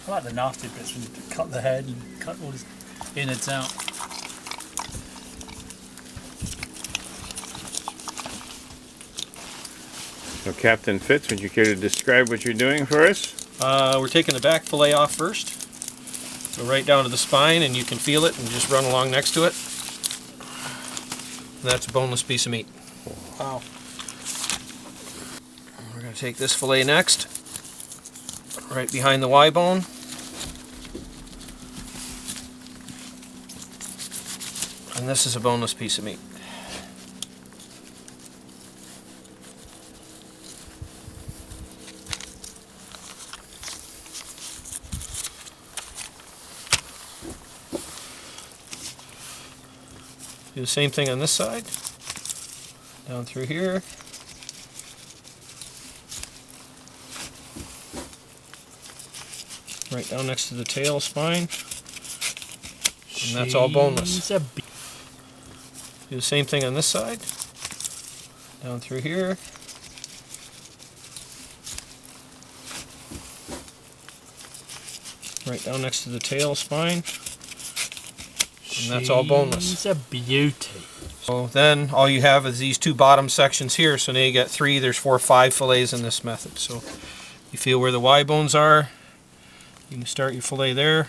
I like the nasty bits when you cut the head and cut all his innards out. So Captain Fitz, would you care to describe what you're doing for us? We're taking the back fillet off first. Go right down to the spine and you can feel it and just run along next to it. And that's a boneless piece of meat. Wow. We're going to take this fillet next, right behind the Y bone. And this is a boneless piece of meat. Do the same thing on this side, down through here. Right down next to the tail spine. And that's all boneless. Do the same thing on this side, down through here. Right down next to the tail spine. And that's all boneless. It's a beauty. So then all you have is these two bottom sections here. So now you got three, there's 4 or 5 fillets in this method. So you feel where the Y bones are. You can start your fillet there.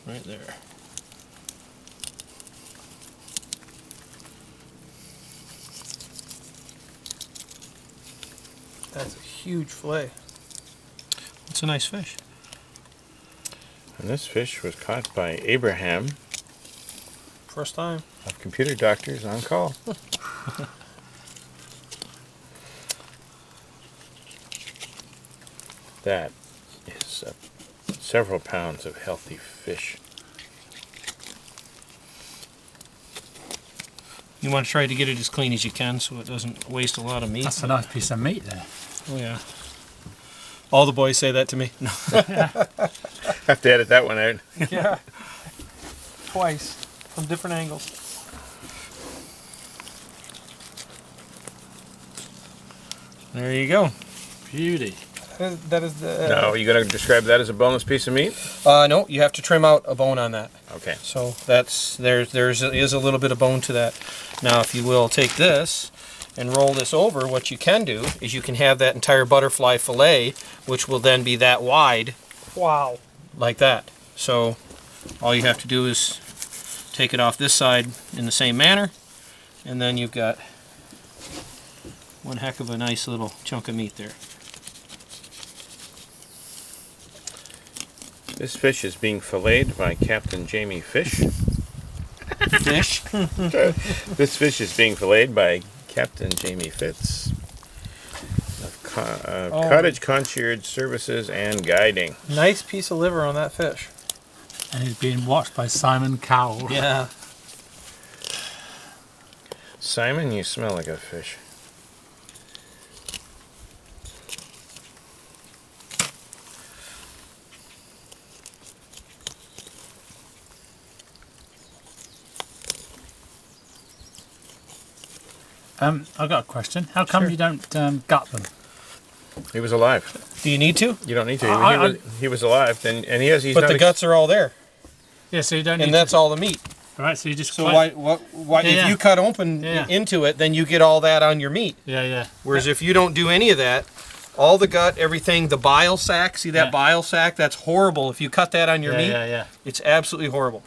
Right there. That's a huge fillet. It's a nice fish. And this fish was caught by Abraham First time. of Computer Doctors on Call. That is several pounds of healthy fish. You want to try to get it as clean as you can so it doesn't waste a lot of meat. That's a nice piece of meat there. Oh yeah. All the boys say that to me. No. Have to edit that one out. Yeah. Twice. From different angles. There you go. Beauty. That is the... No, you're going to describe that as a boneless piece of meat? No, you have to trim out a bone on that. Okay. So that's there is a little bit of bone to that. Now if you will take this and roll this over, what you can do is you can have that entire butterfly fillet, which will then be that wide. Wow. Like that. So all you have to do is take it off this side in the same manner, and then you've got one heck of a nice little chunk of meat there. This fish is being filleted by Captain Jamie Fish. Fish? This fish is being filleted by Captain Jamie Fitz of Cottage Concierge Services and Guiding. Nice piece of liver on that fish. And he's being watched by Simon Cowell. Yeah. Simon, you smell like a fish. I've got a question. How come you don't gut them? He was alive. Do you need to? You don't need to. He was alive, and he's But not the guts are all there, Yeah, so you don't need and that's all the meat. Alright, so you just... So why if you cut open into it, then you get all that on your meat. Yeah, yeah. Whereas if you don't do any of that, all the gut, everything, the bile sac, see that bile sac? That's horrible. If you cut that on your meat, it's absolutely horrible.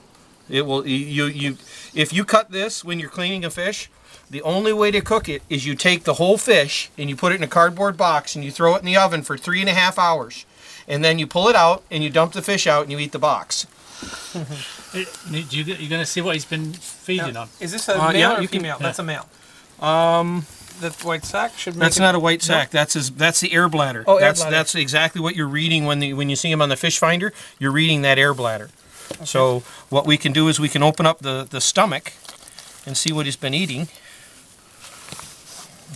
It will, if you cut this when you're cleaning a fish, the only way to cook it is you take the whole fish and you put it in a cardboard box and you throw it in the oven for 3.5 hours. And then you pull it out and you dump the fish out and you eat the box. You're going to see what he's been feeding on. Is this a male or female? That's a male. The white sac should make That's not a white sac. No? That's the air bladder. Oh, That's exactly what you're reading when you see him on the fish finder. You're reading that air bladder. Okay. So what we can do is we can open up the stomach and see what he's been eating.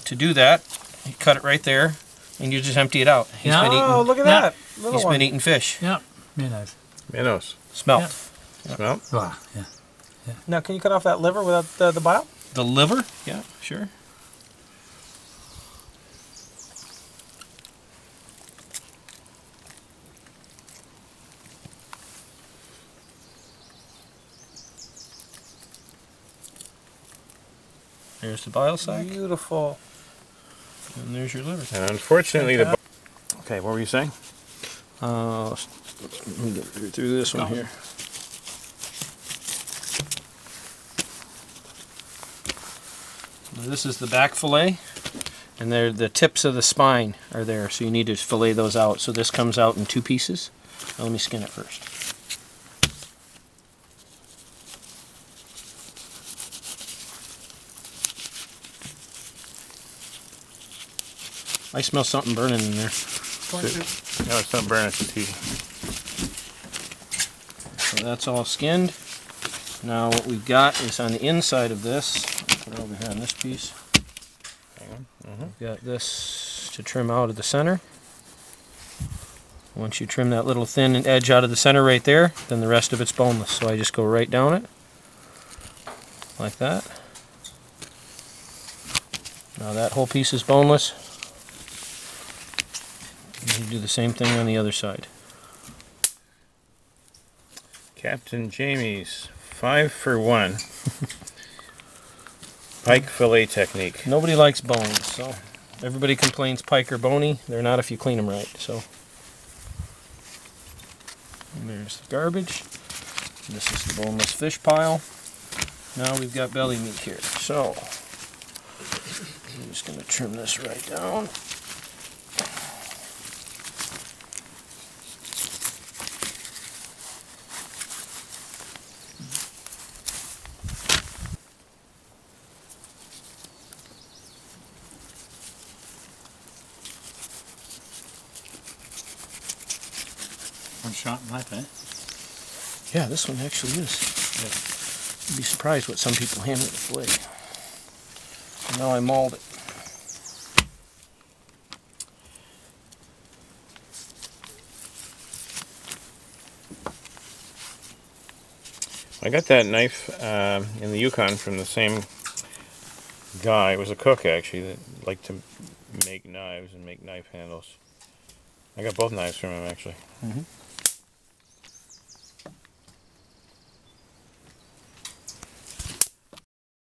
To do that, you cut it right there, and you just empty it out. He's been eating. Oh, look at that! He's been eating fish. Yeah, minnows. Minnows. Smelt. Yeah. Smelt? Wow. Yeah. Now, can you cut off that liver without the bile? The liver? Yeah, sure. There's the bile sac, Beautiful. and there's your liver. And unfortunately, the. Okay, what were you saying? Let me get through this one here. This is the back fillet, and the tips of the spine are there, so you need to fillet those out. So this comes out in 2 pieces. Now let me skin it first. I smell something burning in there. No, it's not burning, it's easy. So that's all skinned. Now what we've got is on the inside of this, I'll put it over here on this piece. Hang on. We've got this to trim out of the center. Once you trim that little thin edge out of the center right there, then the rest of it's boneless. So I just go right down it, like that. Now that whole piece is boneless. You do the same thing on the other side. Captain Jamie's 5 for 1 pike fillet technique. Nobody likes bones, so everybody complains pike are bony. They're not if you clean them right. So and there's the garbage. This is the boneless fish pile. Now we've got belly meat here. So I'm just going to trim this right down. One shot knife, eh? Yeah, this one actually is. You'd be surprised what some people hand me to fillet. So now I mauled it. I got that knife in the Yukon from the same guy. It was a cook, actually, that liked to make knives and make knife handles. I got both knives from him, actually. Mm-hmm.